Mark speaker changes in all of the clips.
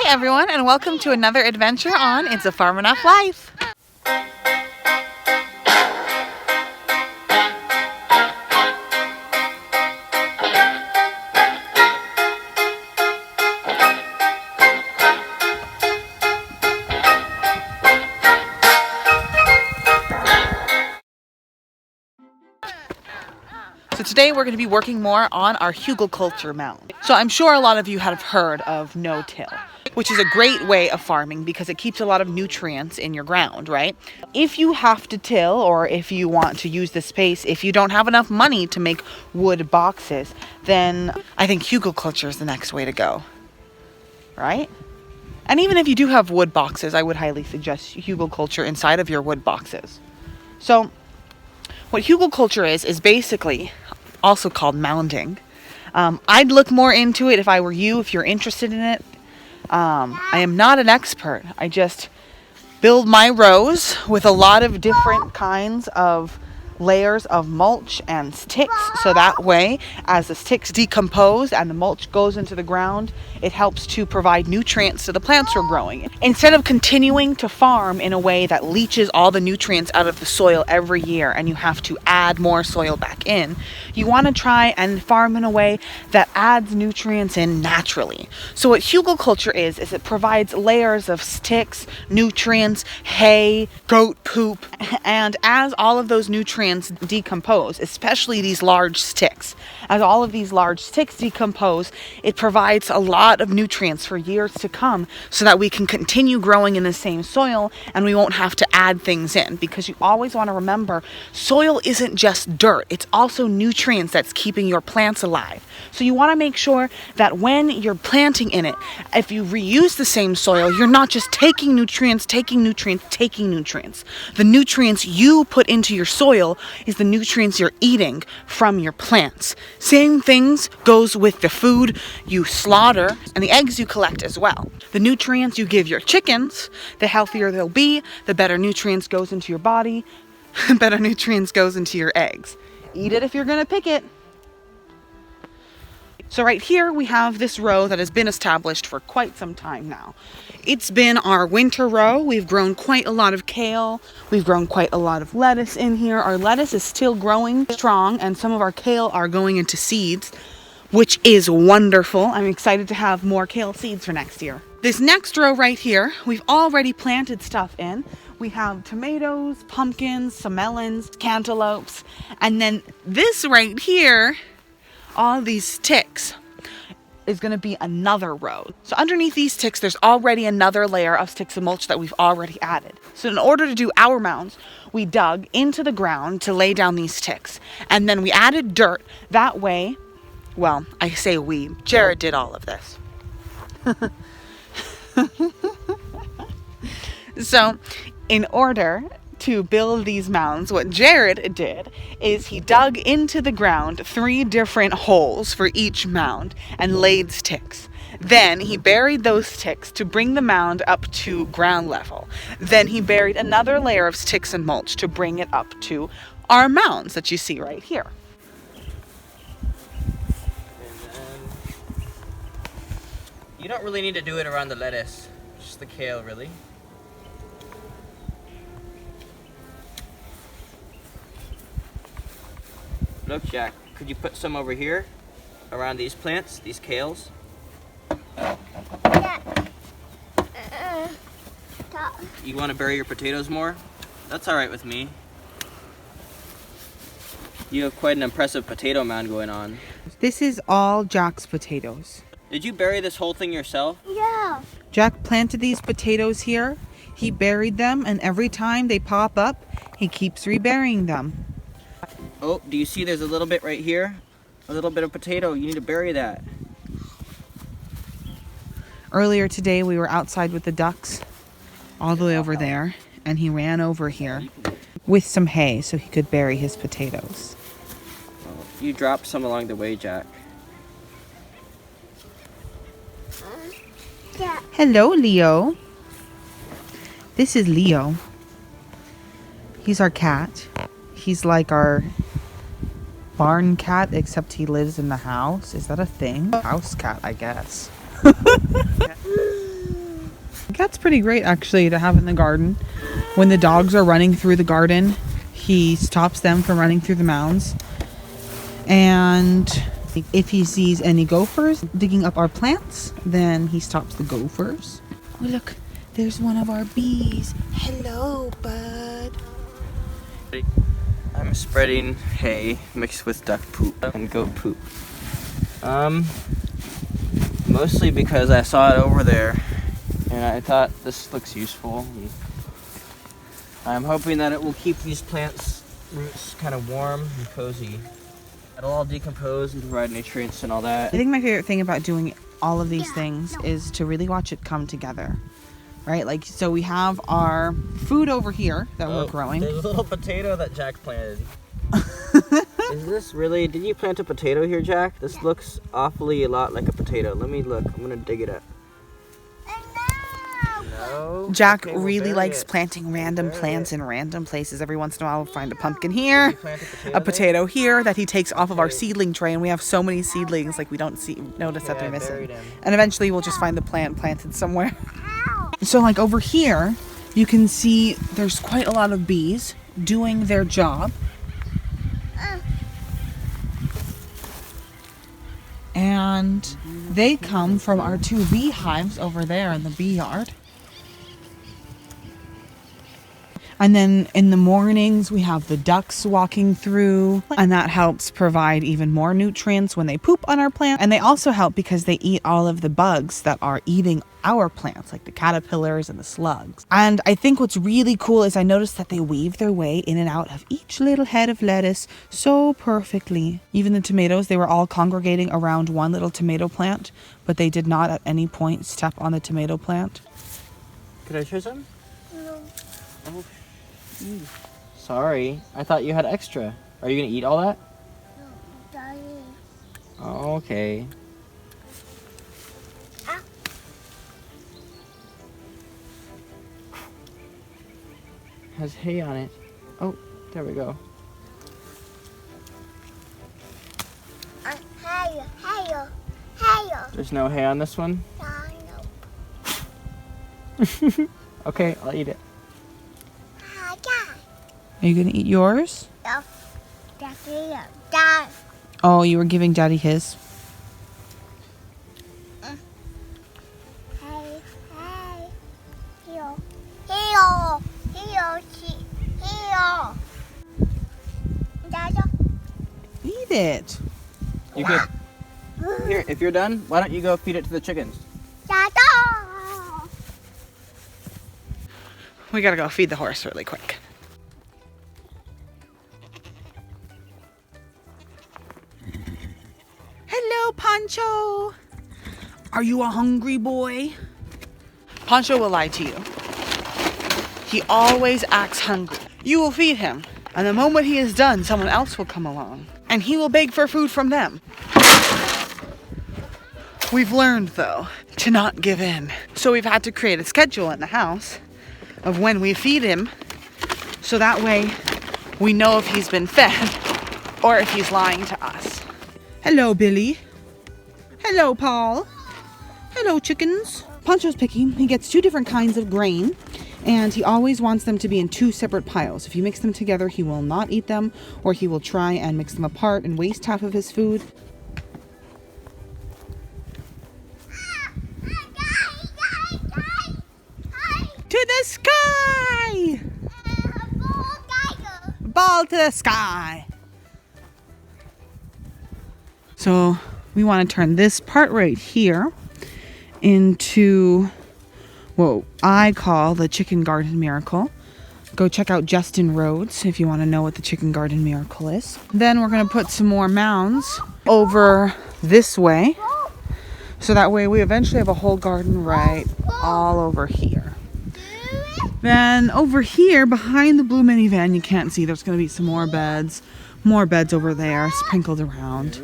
Speaker 1: Hi everyone, and welcome to another adventure on Itsafarmenoughlife. So today we're going to be working more on our Hugelkultur mound. So I'm sure a lot of you have heard of no-till, which is a great way of farming because it keeps a lot of nutrients in your ground, right? If you have to till, or if you want to use the space, if you don't have enough money to make wood boxes, then I think Hugelkultur is the next way to go, right? And even if you do have wood boxes, I would highly suggest Hugelkultur inside of your wood boxes. So what Hugelkultur is basically also called mounding. I'd look more into it if I were you, if you're interested in it. I am not an expert. I just build my rows with a lot of different kinds of layers of mulch and sticks, so that way as the sticks decompose and the mulch goes into the ground, it helps to provide nutrients to the plants we're growing. Instead of continuing to farm in a way that leaches all the nutrients out of the soil every year and you have to add more soil back in, you want to try and farm in a way that adds nutrients in naturally. So what Hugelkultur is it provides layers of sticks, nutrients, hay, goat poop, and as all of those nutrients decompose, especially these large sticks, as all of these large sticks decompose, it provides a lot of nutrients for years to come so that we can continue growing in the same soil and we won't have to add things in, because you always want to remember soil isn't just dirt, it's also nutrients that's keeping your plants alive. So you want to make sure that when you're planting in it, if you reuse the same soil, you're not just taking nutrients. The nutrients you put into your soil is the nutrients you're eating from your plants. Same things goes with the food you slaughter and the eggs you collect as well. The nutrients you give your chickens, the healthier they'll be, the better nutrients goes into your body, better nutrients goes into your eggs. Eat it if you're gonna pick it. So right here we have this row that has been established for quite some time now. It's been our winter row. We've grown quite a lot of kale. We've grown quite a lot of lettuce in here. Our lettuce is still growing strong and some of our kale are going into seeds, which is wonderful. I'm excited to have more kale seeds for next year. This next row right here, we've already planted stuff in. We have tomatoes, pumpkins, some melons, cantaloupes, and then this right here, all these sticks, is going to be another row. So underneath these sticks, there's already another layer of sticks and mulch that we've already added. So in order to do our mounds, we dug into the ground to lay down these sticks. And then we added dirt. That way, well, I say we, Jared did all of this. So in order to build these mounds, what Jared did is he dug into the ground 3 different holes for each mound and laid sticks. Then he buried those sticks to bring the mound up to ground level. Then he buried another layer of sticks and mulch to bring it up to our mounds that you see right here.
Speaker 2: You don't really need to do it around the lettuce, just the kale really. Look, Jack, could you put some over here around these plants, these kales?
Speaker 3: Yeah.
Speaker 2: You want to bury your potatoes more? That's alright with me. You have quite an impressive potato mound going on.
Speaker 1: This is all Jack's potatoes.
Speaker 2: Did you bury this whole thing yourself?
Speaker 3: Yeah.
Speaker 1: Jack planted these potatoes here. He buried them, and every time they pop up, he keeps reburying them.
Speaker 2: Oh, do you see there's a little bit right here? A little bit of potato. You need to bury that.
Speaker 1: Earlier today, we were outside with the ducks all the way over there, and he ran over here with some hay so he could bury his potatoes.
Speaker 2: Oh, you dropped some along the way, Jack.
Speaker 3: Yeah.
Speaker 1: Hello, Leo. This is Leo. He's our cat. He's like our barn cat, except he lives in the house. Is that a thing? House cat, I guess. That's pretty great actually to have in the garden. When the dogs are running through the garden, he stops them from running through the mounds. And if he sees any gophers digging up our plants, then he stops the gophers. Oh look, there's one of our bees. Hello, bud.
Speaker 2: I'm spreading hay mixed with duck poop and goat poop. Mostly because I saw it over there and I thought this looks useful. I'm hoping that it will keep these plants' roots kind of warm and cozy. It'll all decompose and provide nutrients and all that.
Speaker 1: I think my favorite thing about doing all of these things is to really watch it come together. Right? Like, so we have our food over here that we're growing.
Speaker 2: There's a little potato that Jack planted. Is this really, did you plant a potato here, Jack? This looks awfully a lot like a potato. Let me look. I'm gonna dig it up. No.
Speaker 1: Jack
Speaker 2: Okay, we'll
Speaker 1: really
Speaker 2: bury
Speaker 1: likes
Speaker 2: it.
Speaker 1: planting random
Speaker 2: Bury
Speaker 1: plants
Speaker 2: it.
Speaker 1: in random places. Every once in a while we'll find a pumpkin here,
Speaker 2: Did you plant
Speaker 1: a potato here that he takes off of our seedling tray, and we have so many seedlings like we don't notice that they're missing.
Speaker 2: buried him.
Speaker 1: And eventually we'll just find the plant planted somewhere. So like over here, you can see there's quite a lot of bees doing their job. And they come from our 2 beehives over there in the bee yard. And then in the mornings, we have the ducks walking through, and that helps provide even more nutrients when they poop on our plant. And they also help because they eat all of the bugs that are eating our plants, like the caterpillars and the slugs. And I think what's really cool is I noticed that they weave their way in and out of each little head of lettuce so perfectly. Even the tomatoes, they were all congregating around one little tomato plant, but they did not at any point step on the tomato plant.
Speaker 2: Could I try some? No. Oh. Sorry, I thought you had extra. Are you gonna eat all that?
Speaker 3: No, Daddy.
Speaker 2: Oh, okay. Has hay on it. Oh, there we go.
Speaker 3: Hey.
Speaker 2: There's no hay on this one?
Speaker 3: No.
Speaker 2: Okay, I'll eat it.
Speaker 1: Are you gonna eat yours?
Speaker 3: Daddy.
Speaker 1: Oh, you were giving Daddy his.
Speaker 3: Hey. Here. Daddy.
Speaker 1: Eat it.
Speaker 2: You could. Here, if you're done, why don't you go feed it to the chickens?
Speaker 3: Daddy.
Speaker 1: We gotta go feed the horse really quick. Hello, Pancho. Are you a hungry boy? Pancho will lie to you. He always acts hungry. You will feed him, and the moment he is done, someone else will come along, and he will beg for food from them. We've learned, though, to not give in. So we've had to create a schedule in the house of when we feed him, so that way we know if he's been fed or if he's lying to us. Hello, Billy. Hello, Paul. Hello, chickens. Pancho's picky. He gets 2 different kinds of grain, and he always wants them to be in 2 separate piles. If you mix them together, he will not eat them, or he will try and mix them apart and waste half of his food. To the sky! Ball to the sky! So we want to turn this part right here into what I call the chicken garden miracle. Go check out Justin Rhodes if you want to know what the chicken garden miracle is. Then we're going to put some more mounds over this way. So that way we eventually have a whole garden right all over here. Then over here behind the blue minivan, you can't see, there's going to be some more beds over there sprinkled around.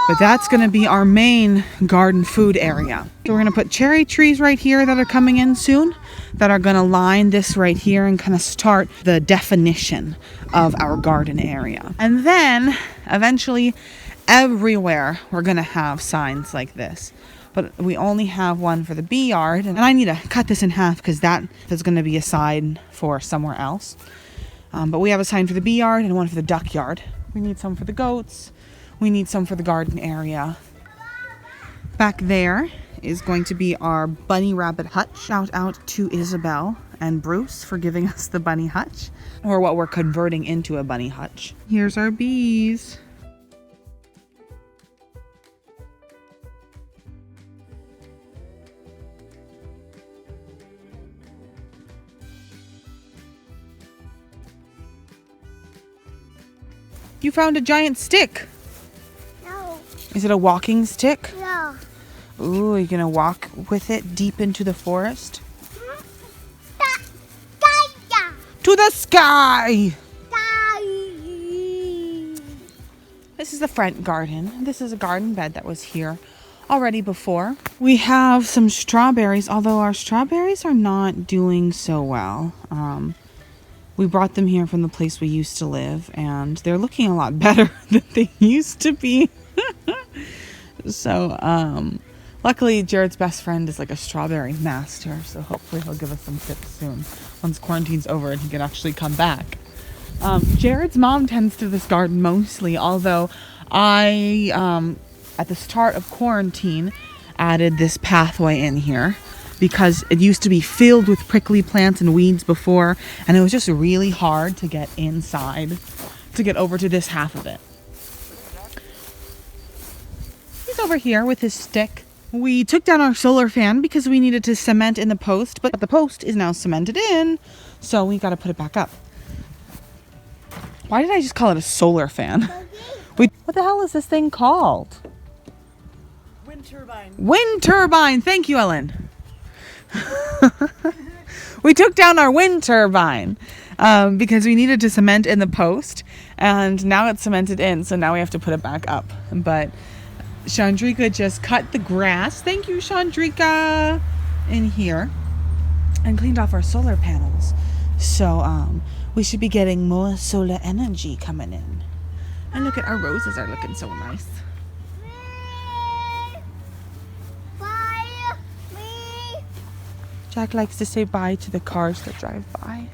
Speaker 1: But that's going to be our main garden food area. So we're going to put cherry trees right here that are coming in soon that are going to line this right here and kind of start the definition of our garden area. And then eventually everywhere we're gonna have signs like this. But we only have one for the bee yard, and I need to cut this in half because that is gonna be a sign for somewhere else. But we have a sign for the bee yard and one for the duck yard. We need some for the goats. We need some for the garden area. Back there is going to be our bunny rabbit hutch. Shout out to Isabel and Bruce for giving us the bunny hutch, or what we're converting into a bunny hutch. Here's our bees. You found a giant stick.
Speaker 3: No.
Speaker 1: Is it a walking stick?
Speaker 3: No.
Speaker 1: Ooh, are you gonna walk with it deep into the forest? To the sky! This is the front garden. This is a garden bed that was here already before. We have some strawberries, although our strawberries are not doing so well. We brought them here from the place we used to live, and they're looking a lot better than they used to be. So, luckily Jared's best friend is like a strawberry master, so hopefully he'll give us some tips soon once quarantine's over and he can actually come back. Jared's mom tends to this garden mostly, although I, at the start of quarantine, added this pathway in here because it used to be filled with prickly plants and weeds before, and it was just really hard to get inside, to get over to this half of it. He's over here with his stick. We took down our solar fan because we needed to cement in the post, but the post is now cemented in, so we got to put it back up. Why did I just call it a solar fan? What the hell is this thing called?
Speaker 2: Wind turbine.
Speaker 1: Wind turbine. Thank you, Ellen. We took down our wind turbine because we needed to cement in the post, and now it's cemented in, so now we have to put it back up. But Chandrika just cut the grass, thank you Chandrika, in here and cleaned off our solar panels. So we should be getting more solar energy coming in. And look at our roses are looking so nice. Jack likes to say bye to the cars that drive by.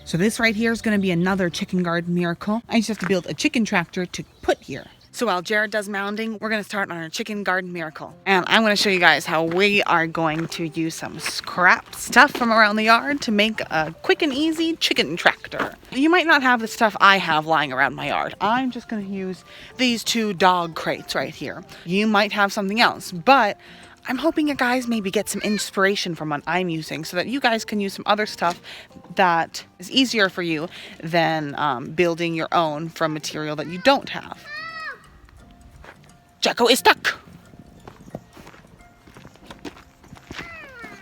Speaker 1: So this right here is going to be another chicken garden miracle. I just have to build a chicken tractor to put here. So while Jared does mounding, we're going to start on our chicken garden miracle. And I'm going to show you guys how we are going to use some scrap stuff from around the yard to make a quick and easy chicken tractor. You might not have the stuff I have lying around my yard. I'm just going to use these 2 dog crates right here. You might have something else, but I'm hoping you guys maybe get some inspiration from what I'm using so that you guys can use some other stuff that is easier for you than building your own from material that you don't have. Jacko is stuck.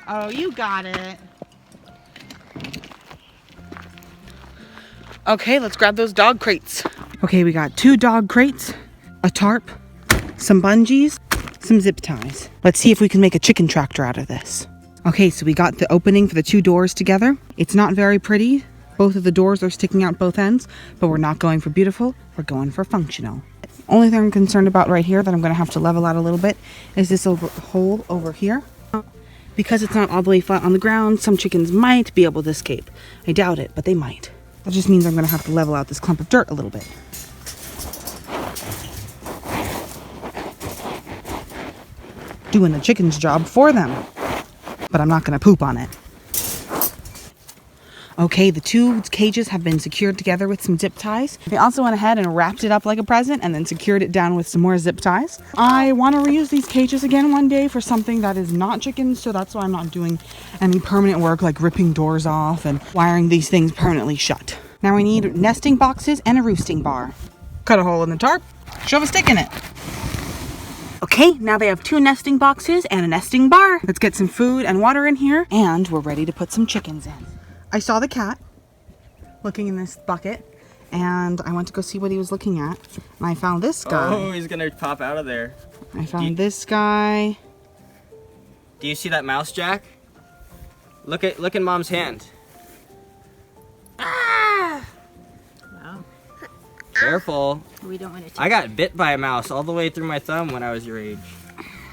Speaker 1: Oh, you got it. Okay, let's grab those dog crates. Okay, we got 2 dog crates, a tarp, some bungees, some zip ties. Let's see if we can make a chicken tractor out of this. Okay, so we got the opening for the 2 doors together. It's not very pretty. Both of the doors are sticking out both ends, but we're not going for beautiful. We're going for functional. Only thing I'm concerned about right here that I'm going to have to level out a little bit is this hole over here. Because it's not all the way flat on the ground, some chickens might be able to escape. I doubt it, but they might. That just means I'm going to have to level out this clump of dirt a little bit. Doing the chicken's job for them, but I'm not going to poop on it. Okay, the 2 cages have been secured together with some zip ties. I also went ahead and wrapped it up like a present and then secured it down with some more zip ties. I want to reuse these cages again one day for something that is not chickens, so that's why I'm not doing any permanent work like ripping doors off and wiring these things permanently shut. Now we need nesting boxes and a roosting bar. Cut a hole in the tarp, shove a stick in it. Okay, now they have 2 nesting boxes and a nesting bar. Let's get some food and water in here, and we're ready to put some chickens in. I saw the cat looking in this bucket, and I went to go see what he was looking at, and I found this guy.
Speaker 2: Oh, he's gonna pop out of there.
Speaker 1: I found this guy.
Speaker 2: Do you see that mouse, Jack? Look in Mom's hand. Ah! Careful.
Speaker 4: We don't want to.
Speaker 2: I got bit by a mouse all the way through my thumb when I was your age.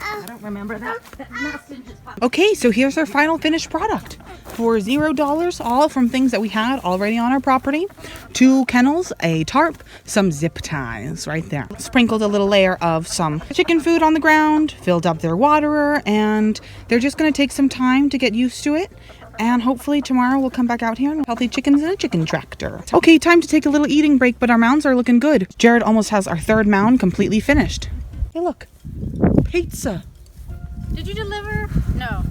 Speaker 4: I don't remember that. That mouse didn't just pop.
Speaker 1: Okay, so here's our final finished product for $0, all from things that we had already on our property. 2 kennels, a tarp, some zip ties right there. Sprinkled a little layer of some chicken food on the ground, filled up their waterer, and they're just going to take some time to get used to it. And hopefully tomorrow we'll come back out here and have healthy chickens in a chicken tractor. Okay, time to take a little eating break, but our mounds are looking good. Jared almost has our 3rd mound completely finished. Hey, look. Pizza.
Speaker 4: Did you deliver? No.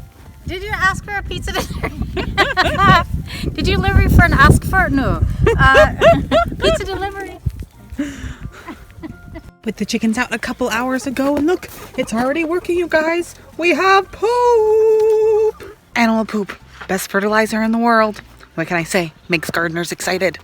Speaker 4: Did you ask for a pizza delivery? Did you deliver for an ask for? No. Pizza delivery.
Speaker 1: Put the chickens out a couple hours ago, and look, it's already working, you guys. We have poop. Animal poop. Best fertilizer in the world. What can I say? Makes gardeners excited.